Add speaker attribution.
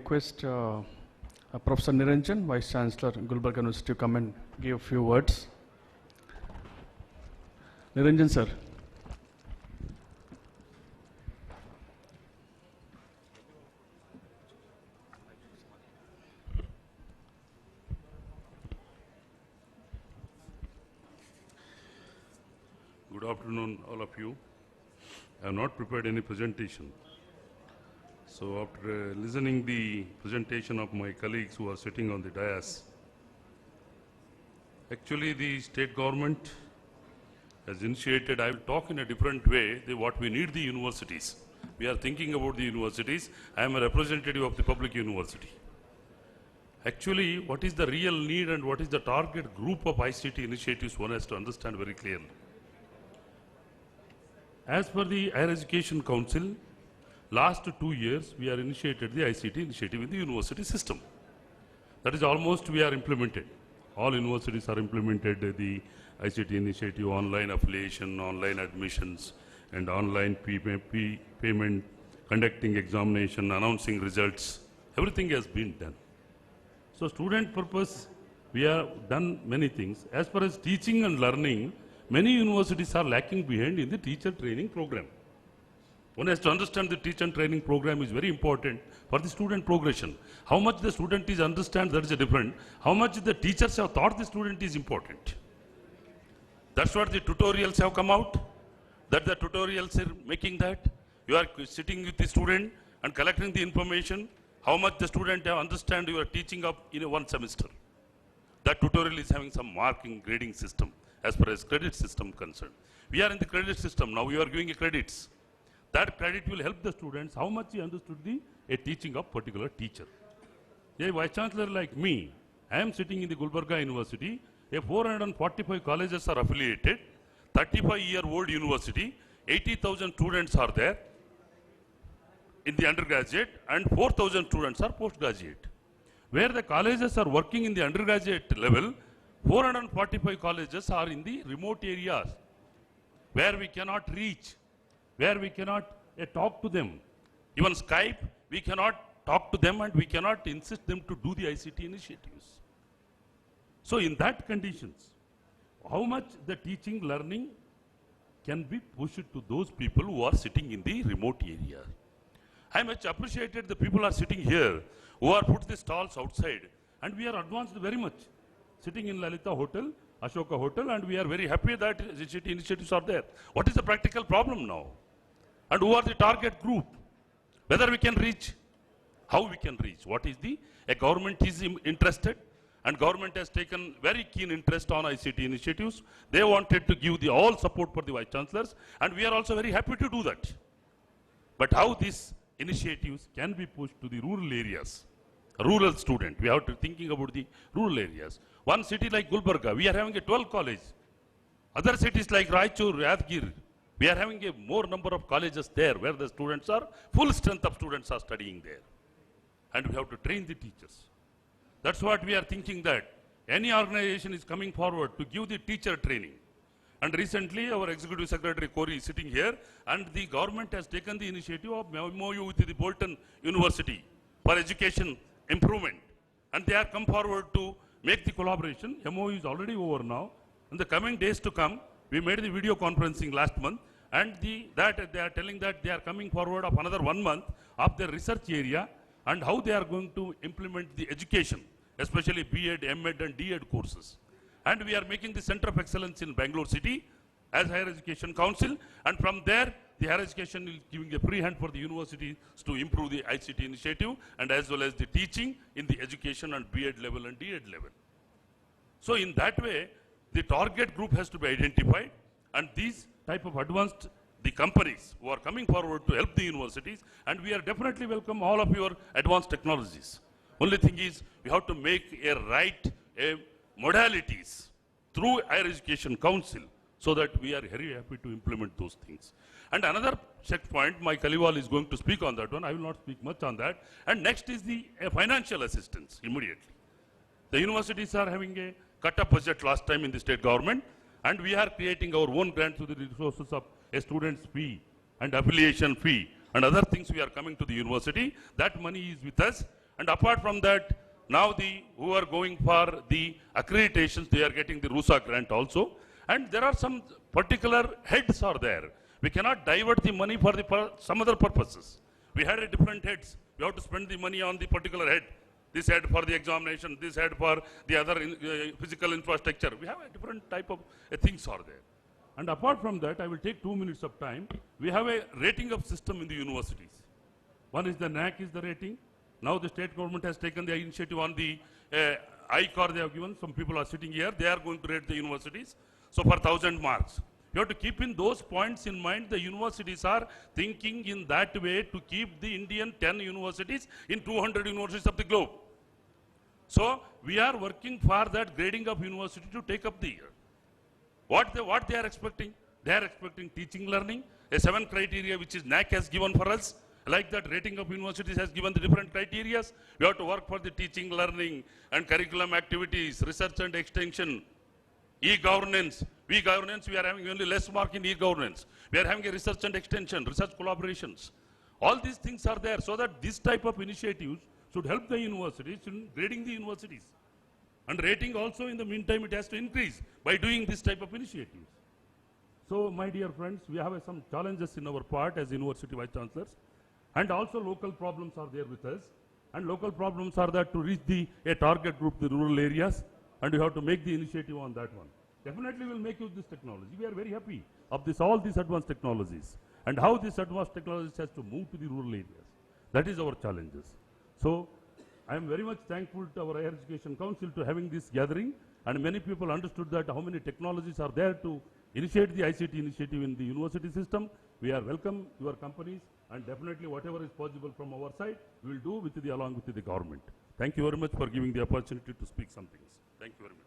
Speaker 1: request Professor Niranjan, Vice Chancellor, Gulbarga University, to come and give a few words. Niranjan, sir.
Speaker 2: Good afternoon, all of you. I have not prepared any presentation. So after listening the presentation of my colleagues who are sitting on the dais, actually the state government has initiated, I will talk in a different way, what we need the universities. We are thinking about the universities. I am a representative of the public university. Actually, what is the real need and what is the target group of ICT initiatives one has to understand very clearly. As per the Higher Education Council, last 2 years we are initiated the ICT initiative in the university system. That is almost we are implemented. All universities are implemented the ICT initiative, online affiliation, online admissions, and online payment, conducting examination, announcing results. Everything has been done. So student purpose, we have done many things. As far as teaching and learning, many universities are lacking behind in the teacher training program. One has to understand the teacher training program is very important for the student progression. How much the student is understand, that is a different. How much the teachers have taught the student is important. That's what the tutorials have come out. That the tutorials are making that. You are sitting with the student and collecting the information. How much the student have understand you are teaching up in one semester. That tutorial is having some marking grading system as far as credit system concerned. We are in the credit system now. We are giving credits. That credit will help the students how much he understood a teaching of particular teacher. A vice chancellor like me, I am sitting in the Gulbarga University. 445 colleges are affiliated, 35-year-old university, 80,000 students are there in the undergraduate and 4,000 students are postgraduate. Where the colleges are working in the undergraduate level, 445 colleges are in the remote areas where we cannot reach, where we cannot talk to them. Even Skype, we cannot talk to them and we cannot insist them to do the ICT initiatives. So in that conditions, how much the teaching, learning can be pushed to those people who are sitting in the remote area. I much appreciated the people are sitting here who are put the stalls outside and we are advanced very much. Sitting in Lalita Hotel, Ashoka Hotel, and we are very happy that ICT initiatives are there. What is the practical problem now? And who are the target group? Whether we can reach, how we can reach? What is a government is interested and government has taken very keen interest on ICT initiatives. They wanted to give the all support for the vice chancellors and we are also very happy to do that. But how these initiatives can be pushed to the rural areas? Rural student, we have to thinking about the rural areas. One city like Gulbarga, we are having a 12 college. Other cities like Raichur, Yadgir, we are having a more number of colleges there where the students are, full strength of students are studying there. And we have to train the teachers. That's what we are thinking that any organization is coming forward to give the teacher training. And recently our Executive Secretary Kori is sitting here and the government has taken the initiative of MOU with the Bolton University for education improvement. And they are come forward to make the collaboration. MOU is already over now. In the coming days to come, we made the video conferencing last month and that they are telling that they are coming forward of another 1 month of their research area and how they are going to implement the education, especially B.Ed, M.Ed and D.Ed courses. And we are making the Center of Excellence in Bangalore City as Higher Education Council and from there the higher education is giving a free hand for the universities to improve the ICT initiative and as well as the teaching in the education and B.Ed level and D.Ed level. So in that way, the target group has to be identified and these type of advanced, the companies who are coming forward to help the universities and we are definitely welcome all of your advanced technologies. Only thing is, we have to make a right modalities through Higher Education Council so that we are very happy to implement those things. And another checkpoint, my Kaliwal is going to speak on that one. I will not speak much on that. And next is the financial assistance immediately. The universities are having a cut-up budget last time in the state government and we are creating our own grant through the resources of a student's fee and affiliation fee and other things we are coming to the university. That money is with us And apart from that, now who are going for the accreditations, they are getting the RUSA grant also. And there are some particular heads are there. We cannot divert the money for some other purposes. We had a different heads. We have to spend the money on the particular head. This head for the examination, this head for the other physical infrastructure. We have a different type of things are there. And apart from that, I will take 2 minutes of time. We have a rating of system in the universities. One is the NAC is the rating. Now the state government has taken the initiative on the ICOR they have given. Some people are sitting here. They are going to rate the universities. So for 1,000 marks. You have to keep in those points in mind. The universities are thinking in that way to keep the Indian 10 universities in 200 universities of the globe. So we are working for that grading of university to take up the year. What they are expecting? They are expecting teaching learning, a 7 criteria which is NAC has given for us. Like that rating of universities has given the different criteria. We have to work for the teaching, learning and curriculum activities, research and extension, e-governance. E-governance, we are having only less mark in e-governance. We are having a research and extension, research collaborations. All these things are there so that this type of initiatives should help the universities in grading the universities. And rating also in the meantime it has to increase by doing this type of initiatives. So my dear friends, we have some challenges in our part as university vice chancellors. And also local problems are there with us. And local problems are that to reach a target group, the rural areas, and you have to make the initiative on that one. Definitely we'll make use this technology. We are very happy of all these advanced technologies and how these advanced technologies has to move to the rural areas. That is our challenges. So I am very much thankful to our Higher Education Council to having this gathering, and many people understood that how many technologies are there to initiate the ICT initiative in the university system. We are welcome your companies, and definitely whatever is possible from our side, we will do along with the government. Thank you very much for giving the opportunity to speak some things. Thank you very much.